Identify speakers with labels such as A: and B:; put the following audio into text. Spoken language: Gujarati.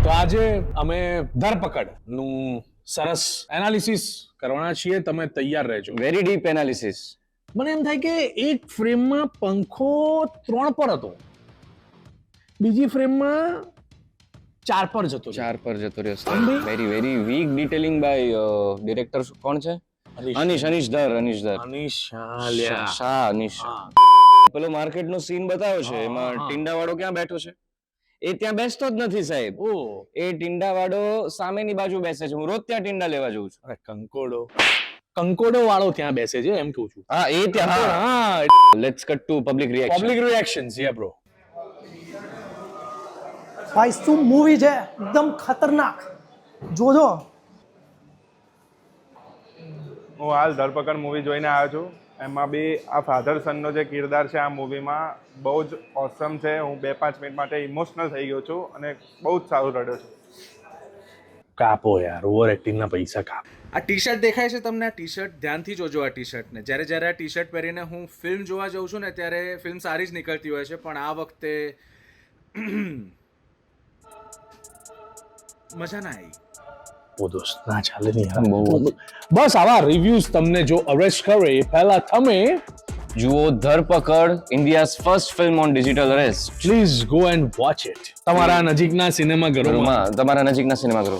A: તો આજે અમે ધરપકડ નું સરસ એનાલિસિસ કરવાના છીએ. તમે તૈયાર રહેજો.
B: Very deep analysis.
A: મને એમ થાય કે એક ફ્રેમમાં પંખો 3 પર હતો, બીજી ફ્રેમમાં 4 પર જતો રહ્યો.
B: 4 પર જતો રહ્યો. Very very weak detailing by director કોણ છે? અનીશ પેલો માર્કેટ નો સીન બતાવ્યો છે, એમાં ટીંડા વાળો ક્યાં બેઠો છે? એ ત્યાં બેસતો જ નથી સાહેબ. એ ટીંડા વાળો સામેની બાજુ બેસે છે. હું રોજ ત્યાં ટીંડા લેવા જઉં છું.
A: અરે કંકોડો વાળો ત્યાં બેસે છે એમ કહું છું.
B: હા, એ ત્યાં.
A: હા,
B: let's cut to public
A: reactions. Yeah bro.
C: ભાઈ શું મૂવી છે, એકદમ ખતરનાક, જોજો.
D: હું હાલ ધરપકડ મૂવી જોઈને આવ્યો છું. એમાં બી આ ફાધર સનનો જે કિરદાર છે આ મૂવીમાં બહુ જ ઓસમ છે. હું 2-5 મિનિટ માટે ઇમોશનલ થઈ ગયો છું અને બહુ જ સારું રડ્યો છું.
A: કાપો યાર, ઓવર એક્ટિંગ ના પૈસા કાપો.
E: આ ટી શર્ટ દેખાય છે તમને? આ ટી શર્ટ ધ્યાનથી જોજો. આ ટી શર્ટને જ્યારે આ ટી શર્ટ પહેરીને હું ફિલ્મ જોવા જાઉં છું ને ત્યારે ફિલ્મ સારી જ નીકળતી હોય છે, પણ આ વખતે મજા ના આવી.
A: ઓ દોસ્ત, ના ચાલે નહીં યાર. બસ આવા રિવ્યુઝ તમને જો અરેસ્ટ કરે એ પહેલા તમે
B: જુઓ ધરપકડ, India's first film on digital arrest.
A: Please go and watch it તમારા નજીકના સિનેમાઘરોમાં.
B: તમારા નજીકના સિનેમાઘરો.